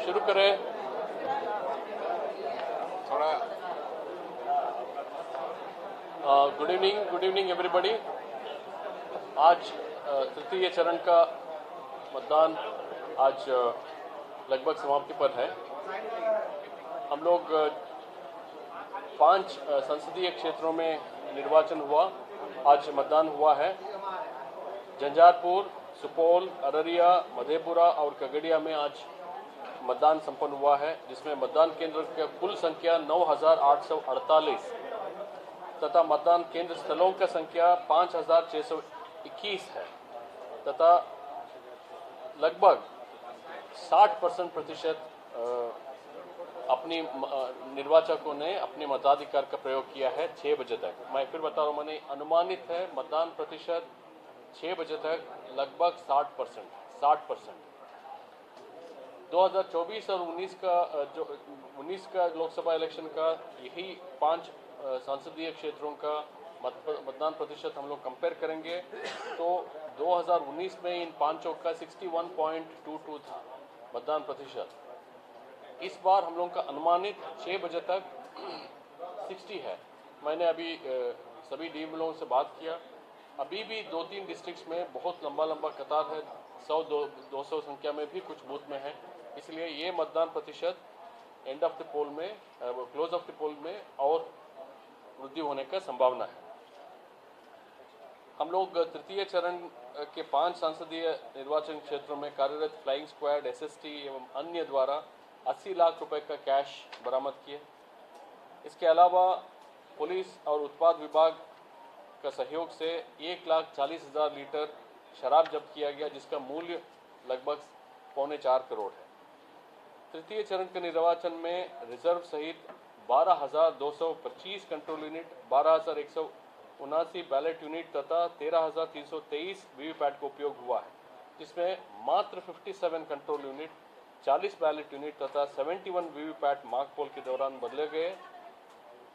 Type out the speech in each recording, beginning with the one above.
शुरू करें थोड़ा। Good evening everybody. आज तृतीय चरण का मतदान आज लगभग समाप्ति पर है। हम लोग 5 संसदीय क्षेत्रों में निर्वाचन हुआ, आज मतदान हुआ है। झंझारपुर, सुपौल, अररिया, मधेपुरा और खगड़िया में आज मतदान संपन्न हुआ है, जिसमें मतदान केंद्र की कुल संख्या 9,848 तथा मतदान केंद्र स्थलों की संख्या 5,621 है तथा लगभग 60% प्रतिशत अपनी निर्वाचकों ने अपने मताधिकार का प्रयोग किया है 6 बजे तक। मैं फिर बता रहा हूँ, मैंने अनुमानित है मतदान प्रतिशत 6 बजे तक लगभग 60%। 2024 और 19 का लोकसभा इलेक्शन का यही 5 संसदीय क्षेत्रों का मतदान प्रतिशत हम लोग कंपेयर करेंगे तो 2019 में इन पांचों का 61.22 था मतदान प्रतिशत। इस बार हम लोगों का अनुमानित 6 बजे तक 60 है। मैंने अभी सभी डीएम लोगों से बात किया, अभी भी 2-3 डिस्ट्रिक्ट्स में बहुत लंबा कतार है, 100-200 संख्या में भी कुछ बूथ में है। इसलिए ये मतदान प्रतिशत एंड ऑफ द पोल में, क्लोज ऑफ द पोल में और वृद्धि होने का संभावना है। हम लोग तृतीय चरण के 5 संसदीय निर्वाचन क्षेत्रों में कार्यरत फ्लाइंग स्क्वाड, एसएसटी एवं अन्य द्वारा 80 लाख रुपए का कैश बरामद किए। इसके अलावा पुलिस और उत्पाद विभाग का सहयोग से 1,40,000 लीटर शराब जब्त किया गया, जिसका मूल्य लगभग 3.25 करोड़ है। तृतीय चरण के निर्वाचन में रिजर्व सहित 12,225 कंट्रोल यूनिट, 12,179 बैलेट यूनिट तथा 13,323 वीवीपैट का उपयोग हुआ है, जिसमें मात्र 57 कंट्रोल यूनिट, 40 बैलेट यूनिट तथा 71 वीवीपैट मॉक पोल के दौरान बदले गए।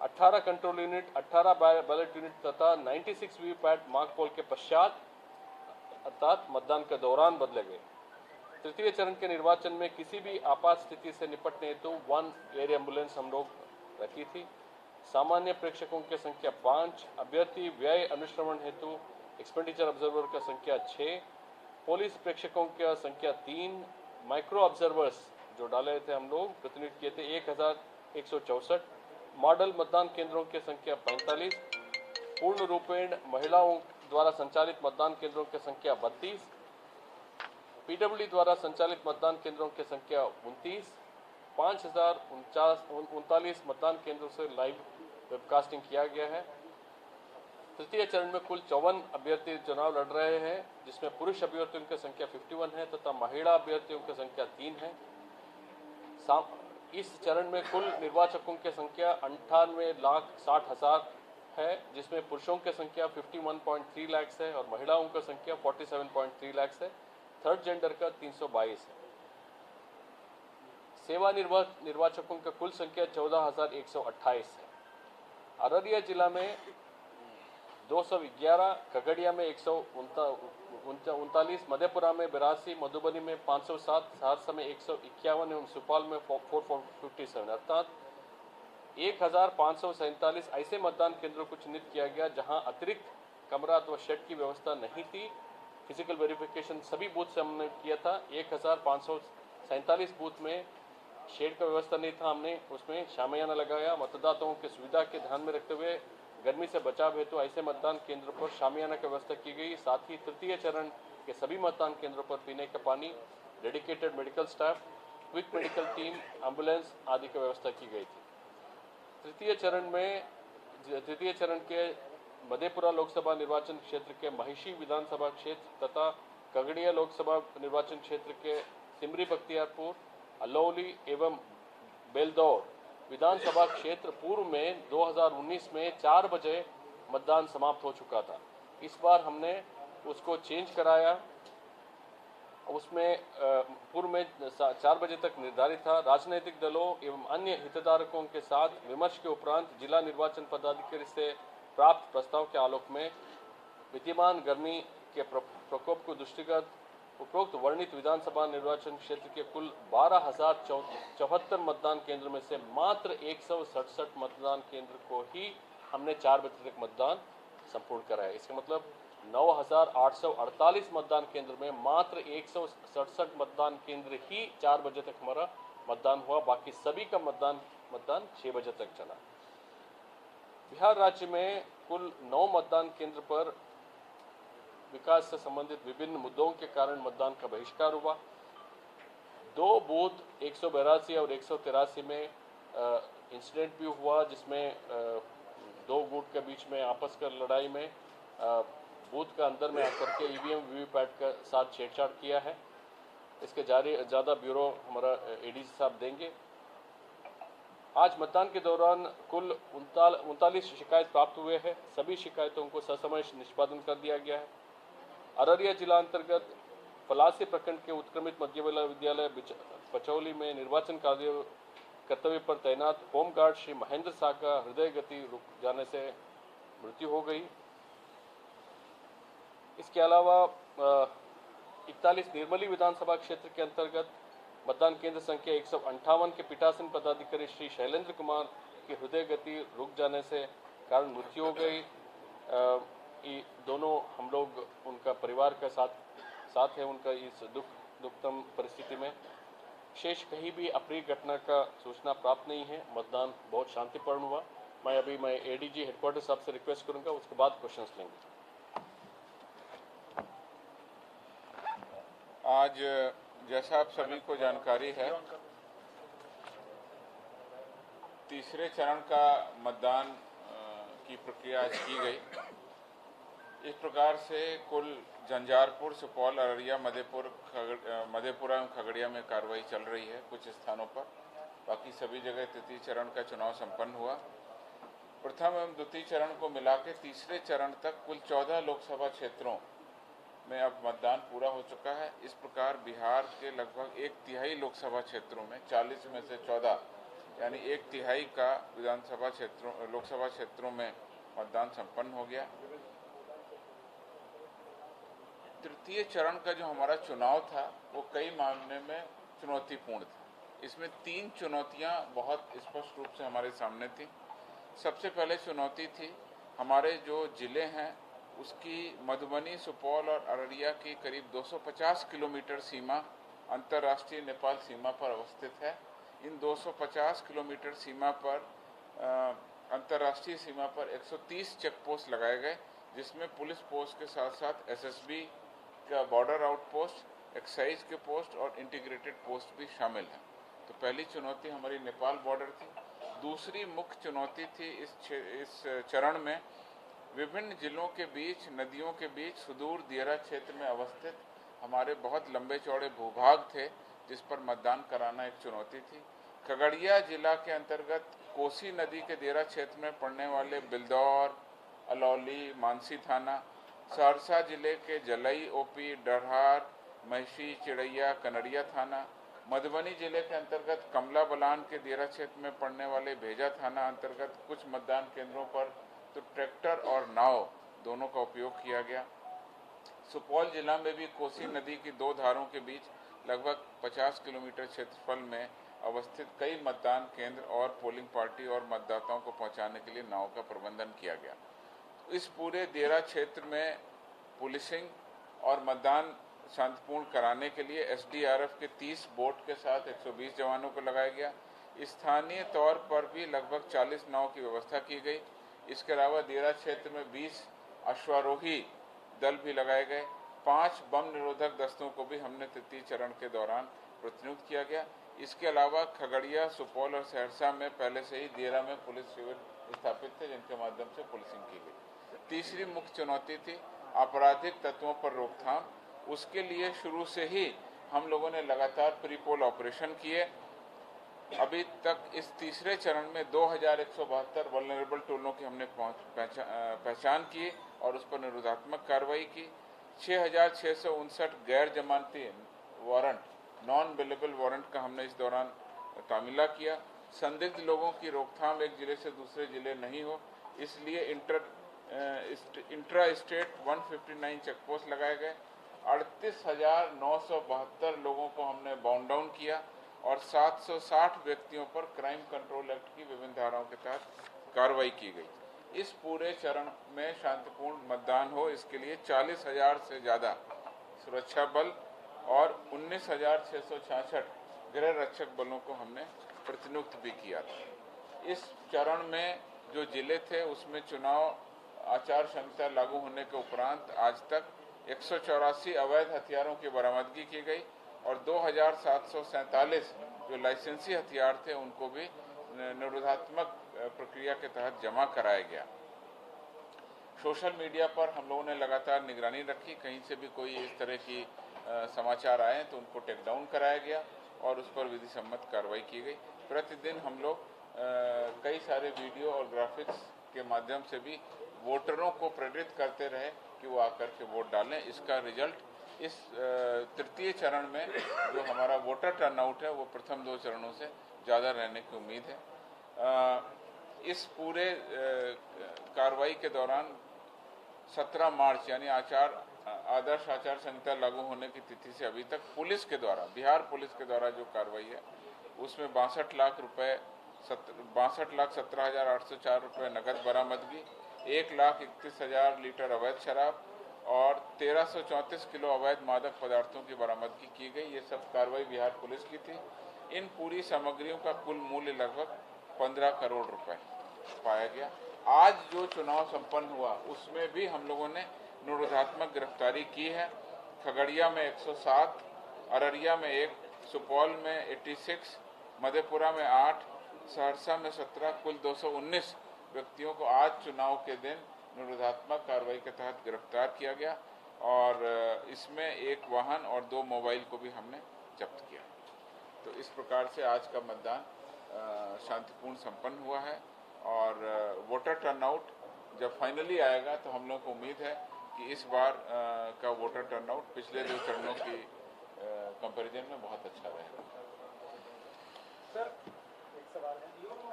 18 कंट्रोल यूनिट, 18 बैलेट यूनिट तथा 96 वीवीपैट मॉक पोल के पश्चात अर्थात मतदान के दौरान बदले गए। तृतीय चरण के निर्वाचन में किसी भी आपात स्थिति से निपटने हेतु 1 एयर एम्बुलेंस हम लोग रखी थी। सामान्य प्रेक्षकों की संख्या 5, अभ्यर्थी व्यय अनुश्रवण हेतु एक्सपेंडिचर ऑब्जर्वर की संख्या 6, पुलिस प्रेक्षकों की संख्या 3, माइक्रो ऑब्जर्वर्स जो डाले थे हम लोग प्रतिनिधित्व किए थे 1,164, मॉडल मतदान केंद्रों की संख्या 45, पूर्ण रूपेण महिलाओं द्वारा संचालित मतदान केंद्रों की संख्या 32, पीडब्ल्यूडी द्वारा संचालित मतदान केंद्रों की संख्या 29, 5,039 मतदान केंद्रों से लाइव वेबकास्टिंग किया गया है। तृतीय चरण में कुल 54 अभ्यर्थी चुनाव लड़ रहे हैं, जिसमें पुरुष अभ्यर्थियों की संख्या 51 है तथा महिला अभ्यर्थियों की संख्या 3 है। इस चरण में कुल निर्वाचकों की संख्या 98,60,000 है, जिसमें पुरुषों की संख्या 51.3 लाख है और महिलाओं की संख्या 47.3 लाख है। थर्ड जेंडर का 322 है। सेवा निर्वाचकों का कुल संख्या 14,128 है। अररिया जिला में 211, खगड़िया में 139, मधेपुरा में 82, मधुबनी में 507, सहरसा में 151 एवं सुपौल में 457 अर्थात 1,547 ऐसे मतदान केंद्रों को चिन्हित किया गया जहां अतिरिक्त कमरा अथवा शेड की व्यवस्था नहीं थी। फिजिकल वेरिफिकेशन सभी बूथ से हमने किया था। 1,547 बूथ में शेड का व्यवस्था नहीं था, हमने उसमें शामियाना लगाया। मतदाताओं की सुविधा के ध्यान में रखते हुए गर्मी से बचाव हेतु ऐसे मतदान केंद्रों पर शामियाना की व्यवस्था की गई। साथ ही तृतीय चरण के सभी मतदान केंद्रों पर पीने का पानी, dedicated medical staff, quick medical team, ambulance आदि की व्यवस्था की गई थी। तृतीय चरण के मधेपुरा लोकसभा निर्वाचन क्षेत्र के महिषी विधानसभा क्षेत्र तथा खगड़िया लोकसभा निर्वाचन क्षेत्र के सिमरी बख्तियारपुर, अलौली एवं बेलदौर विधानसभा क्षेत्र पूर्व में 2019 में 4 बजे मतदान समाप्त हो चुका था। इस बार हमने उसको चेंज कराया, उसमें पूर्व में 4 बजे तक निर्धारित था। राजनीतिक दलों एवं अन्य हितधारकों के साथ विमर्श के उपरांत जिला निर्वाचन पदाधिकारी से प्राप्त प्रस्ताव के आलोक में विद्यमान गर्मी के प्रकोप को दृष्टिगत उपरोक्त वर्णित विधानसभा निर्वाचन क्षेत्र के कुल 12,074 मतदान केंद्र में से मात्र 167 मतदान केंद्र को ही हमने 4 बजे तक मतदान संपूर्ण कराया। इसका मतलब 9,848 मतदान केंद्र में मात्र 167 मतदान केंद्र ही 4 बजे तक हमारा मतदान हुआ, बाकी सभी का मतदान 6 बजे तक चला। बिहार राज्य में कुल 9 मतदान केंद्र पर विकास से संबंधित विभिन्न मुद्दों के कारण मतदान का बहिष्कार हुआ। 2 बूथ 182 और 183 में इंसिडेंट भी हुआ, जिसमें 2 गुट के बीच में आपस का लड़ाई में बूथ का अंदर में आकर के ईवीएम वीवीपैट का साथ छेड़छाड़ किया है। इसके ज़्यादा ब्यूरो हमारा एडीसी साहब देंगे। आज मतदान के दौरान कुल 39 शिकायत प्राप्त हुए हैं। सभी शिकायतों को ससमय निष्पादन कर दिया गया है। अररिया जिला अंतर्गत पलासी प्रखंड के उत्क्रमित मध्य विद्यालय पचौली में निर्वाचन कर्तव्य पर तैनात होमगार्ड श्री महेंद्र शाह का हृदय गति रुक जाने से मृत्यु हो गई। इसके अलावा 41 निर्मली विधानसभा क्षेत्र के अंतर्गत मतदान केंद्र संख्या 158 के पीठासीन पदाधिकारी श्री शैलेंद्र कुमार की हृदय गति रुक जाने से कारण मृत्यु हो गई। ये दोनों हम लोग उनका परिवार का साथ है उनका इस दुखतम परिस्थिति में। शेष कहीं भी अप्रिय घटना का सूचना प्राप्त नहीं है। मतदान बहुत शांतिपूर्ण हुआ। मैं एडीजी हेडक्वार्टर साहब से रिक्वेस्ट करूंगा, उसके बाद क्वेश्चंस लेंगे। आज जैसा आप सभी को जानकारी है, तीसरे चरण का मतदान की प्रक्रिया आज की गई। इस प्रकार से कुल झंझारपुर, सुपौल, अररिया, मधेपुरा एवं खगड़िया में कार्रवाई चल रही है कुछ स्थानों पर। बाकी सभी जगह तृतीय चरण का चुनाव संपन्न हुआ। प्रथम एवं द्वितीय चरण को मिला के तीसरे चरण तक कुल 14 लोकसभा क्षेत्रों में अब मतदान पूरा हो चुका है। इस प्रकार बिहार के लगभग 1/3 लोकसभा क्षेत्रों में 40 में से 14 यानी 1/3 का लोकसभा क्षेत्रों में मतदान संपन्न हो गया। तृतीय चरण का जो हमारा चुनाव था वो कई मामले में चुनौतीपूर्ण था। इसमें 3 चुनौतियां बहुत स्पष्ट रूप से हमारे सामने थी। सबसे पहले चुनौती थी हमारे जो जिले हैं उसकी मधुबनी, सुपौल और अररिया की करीब 250 किलोमीटर सीमा अंतर्राष्ट्रीय नेपाल सीमा पर अवस्थित है। इन 250 किलोमीटर सीमा पर अंतर्राष्ट्रीय सीमा पर 130 चेक पोस्ट लगाए गए, जिसमें पुलिस पोस्ट के साथ साथ एसएसबी का बॉर्डर आउटपोस्ट, एक्साइज के पोस्ट और इंटीग्रेटेड पोस्ट भी शामिल हैं। तो पहली चुनौती हमारी नेपाल बॉर्डर थी। दूसरी मुख्य चुनौती थी इस चरण में विभिन्न जिलों के बीच, नदियों के बीच सुदूर दियरा क्षेत्र में अवस्थित हमारे बहुत लंबे चौड़े भूभाग थे, जिस पर मतदान कराना एक चुनौती थी। खगड़िया जिला के अंतर्गत कोसी नदी के दियरा क्षेत्र में पड़ने वाले बिलदौर, अलौली, मानसी थाना, सहरसा जिले के जलई ओपी, डरहार, महिषी, चिड़ैया, कनड़िया थाना, मधुबनी जिले के अंतर्गत कमला बलान के दियरा क्षेत्र में पड़ने वाले भेजा थाना अंतर्गत कुछ मतदान केंद्रों पर तो ट्रैक्टर और नाव दोनों का उपयोग किया गया। सुपौल जिला में भी कोसी नदी की 2 धारों के बीच लगभग 50 किलोमीटर क्षेत्रफल में अवस्थित कई मतदान केंद्र और पोलिंग पार्टी और मतदाताओं को पहुंचाने के लिए नाव का प्रबंधन किया गया। इस पूरे दियरा क्षेत्र में पुलिसिंग और मतदान शांतिपूर्ण कराने के लिए एसडीआरएफ के 30 बोट के साथ 120 जवानों को लगाया गया। स्थानीय तौर पर भी लगभग 40 नाव की व्यवस्था की गई। इसके अलावा दियरा क्षेत्र में 20 अश्वारोही दल भी लगाए गए। 5 बम निरोधक दस्तों को भी हमने तृतीय चरण के दौरान प्रतिनियुक्त किया गया। इसके अलावा खगड़िया, सुपौल और सहरसा में पहले से ही दियरा में पुलिस शिविर स्थापित थे, जिनके माध्यम से पुलिसिंग की गई। तीसरी मुख्य चुनौती थी आपराधिक तत्वों पर रोकथाम। उसके लिए शुरू से ही हम लोगों ने लगातार प्रीपोल ऑपरेशन किए। अभी तक इस तीसरे चरण में 2172 वल्नरेबल टोलों की हमने पहचान की और उस पर निरोधात्मक कार्रवाई की। 6659 गैर जमानती वारंट, नॉन बेलेबल वारंट का हमने इस दौरान तामीला किया। संदिग्ध लोगों की रोकथाम एक जिले से दूसरे जिले नहीं हो, इसलिए इंट्रा स्टेट 159 चेकपोस्ट लगाए गए। 38,972 लोगों को हमने बाउंड डाउन किया और 760 व्यक्तियों पर क्राइम कंट्रोल एक्ट की विभिन्न धाराओं के तहत कार्रवाई की गई। इस पूरे चरण में शांतिपूर्ण मतदान हो, इसके लिए 40,000 से ज़्यादा सुरक्षा बल और 19,666 गृह रक्षक बलों को हमने प्रतिनियुक्त भी किया था। इस चरण में जो जिले थे उसमें चुनाव आचार संहिता लागू होने के उपरांत आज तक 184 अवैध हथियारों की बरामदगी की गई और 2,747 जो लाइसेंसी हथियार थे उनको भी निरोधात्मक प्रक्रिया के तहत जमा कराया गया। सोशल मीडिया पर हम लोगों ने लगातार निगरानी रखी, कहीं से भी कोई इस तरह की समाचार आए तो उनको टेक डाउन कराया गया और उस पर विधि सम्मत कार्रवाई की गई। प्रतिदिन हम लोग कई सारे वीडियो और ग्राफिक्स के माध्यम से भी वोटरों को प्रेरित करते रहे कि वो आकर के वोट डालें। इसका रिजल्ट इस तृतीय चरण में जो हमारा वोटर टर्नआउट है वो प्रथम 2 चरणों से ज़्यादा रहने की उम्मीद है। इस पूरे कार्रवाई के दौरान 17 मार्च यानी आदर्श आचार संहिता लागू होने की तिथि से अभी तक पुलिस के द्वारा, बिहार पुलिस के द्वारा जो कार्रवाई है उसमें 62,17,804 रुपये नकद बरामदगी, 1,31,000 लीटर अवैध शराब और 1,334 किलो अवैध मादक पदार्थों की बरामदगी की गई। ये सब कार्रवाई बिहार पुलिस की थी। इन पूरी सामग्रियों का कुल मूल्य लगभग 15 करोड़ रुपए पाया गया। आज जो चुनाव संपन्न हुआ उसमें भी हम लोगों ने निरोधात्मक गिरफ्तारी की है। खगड़िया में 107, अररिया में 1, सुपौल में 86, मधेपुरा में 8, सहरसा में 17, कुल 219 व्यक्तियों को आज चुनाव के दिन निरोधात्मक कार्रवाई के तहत गिरफ्तार किया गया और इसमें 1 वाहन और 2 मोबाइल को भी हमने जब्त किया। तो इस प्रकार से आज का मतदान शांतिपूर्ण संपन्न हुआ है और वोटर टर्नआउट जब फाइनली आएगा तो हम लोगों को उम्मीद है कि इस बार का वोटर टर्नआउट पिछले 2 चरणों की कंपैरिजन में बहुत अच्छा रहेगा। सर, एक सवाल है,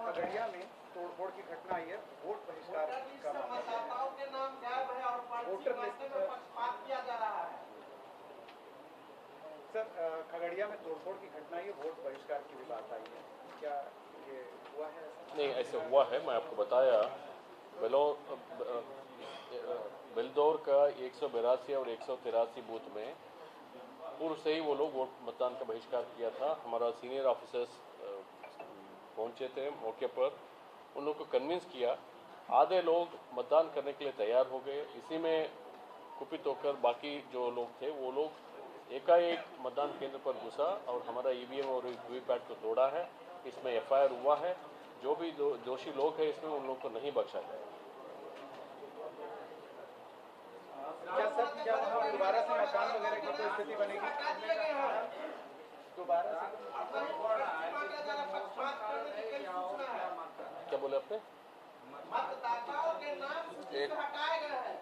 खगड़िया में तोड़फोड़ की घटना आई है, वोट बहिष्कार का वोटर लिस्ट किया जा रहा है। सर, खगड़िया में तोड़फोड़ की घटना आई है, वोट बहिष्कार की भी बात आई है, क्या ये हुआ है? नहीं, ऐसे हुआ है। मैं आपको बताया बेलदौर का 182 और 183 बूथ में पूर्व से ही वो लोग वोट मतदान का बहिष्कार किया था। हमारा सीनियर ऑफिसर्स पहुंचे थे मौके पर, उन लोग को कन्विंस किया। आधे लोग मतदान करने के लिए तैयार हो गए। इसी में कुपित होकर बाकी जो लोग थे वो लोग एकाएक मतदान केंद्र पर घुसा और हमारा ईवीएम और वीवीपैट को तोड़ा है। इसमें एफआईआर हुआ है। जो भी दोषी लोग हैं इसमें उन लोगों को नहीं बख्शा जाएगा। क्या वहाँ दोबारा से मतदान वगैरह की कोई स्थिति बनेगी? दोबारा से क्या बोले आपने? मतदाताओं के नाम सूची से हटाए गए हैं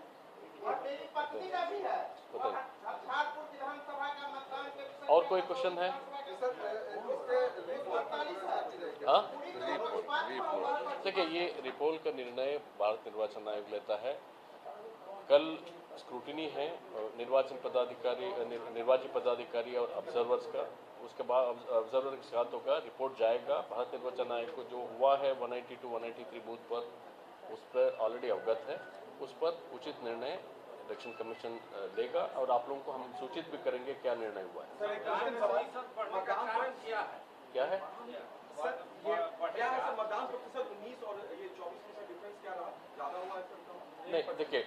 और मेरी पत्नी का भी है। झारपुर विधानसभा का मतदान के विषय और कोई क्वेश्चन है? हाँ, देखिए, ये रिपोल का निर्णय भारत निर्वाचन आयोग लेता है। कल स्क्रूटिनी है निर्वाचित पदाधिकारी और ऑब्जर्वर्स का। उसके बाद ऑब्जर्वर के साथ होगा, रिपोर्ट जाएगा भारत निर्वाचन आयोग को। जो हुआ है 192 183 बूथ पर, उस पर ऑलरेडी अवगत है। उस पर उचित निर्णय इलेक्शन कमीशन लेगा और आप लोगों को हम सूचित भी करेंगे क्या निर्णय हुआ है। क्या है मतदान प्रतिशत 19 और ये 24% डिफरेंस क्या रहा? ज्यादा हुआ है? नहीं, देखिए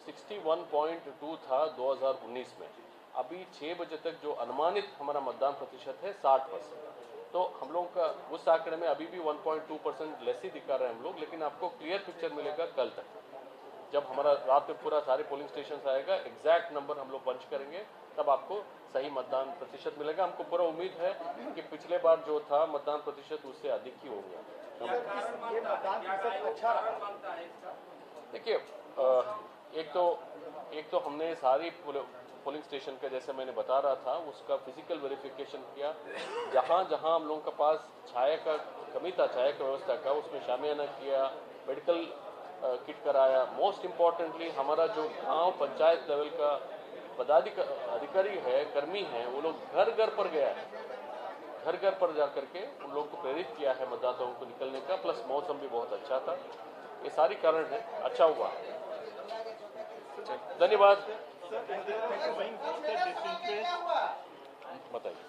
61.2 था 2019 में। अभी 6 बजे तक जो अनुमानित हमारा मतदान प्रतिशत है 60%। तो हम लोगों का उस आंकड़े में अभी भी 1.2% लेस ही दिखा रहे हैं हम लोग, लेकिन आपको क्लियर पिक्चर मिलेगा कल तक। जब हमारा रात में पूरा सारे पोलिंग स्टेशन आएगा, एग्जैक्ट नंबर हम लोग पंच करेंगे, तब आपको सही मतदान प्रतिशत मिलेगा। हमको पूरा उम्मीद है कि पिछले बार जो था मतदान प्रतिशत उससे अधिक ही हो गया। ये मतदान प्रतिशत अच्छा रहा। देखिए, एक तो हमने सारी पोलिंग स्टेशन का, जैसे मैंने बता रहा था, उसका फिजिकल वेरिफिकेशन किया। जहाँ जहाँ हम लोगों के पास छाया का कमी था, छाया की व्यवस्था का, उसमें शामियाना किया, मेडिकल किट कराया। मोस्ट इम्पॉर्टेंटली हमारा जो गांव पंचायत लेवल का अधिकारी है, कर्मी है, वो लोग घर घर पर गया है, घर घर पर जा करके उन लोगों को प्रेरित किया है मतदाताओं को निकलने का। प्लस मौसम भी बहुत अच्छा था, ये सारी कारण है, अच्छा हुआ। धन्यवाद। बताइए।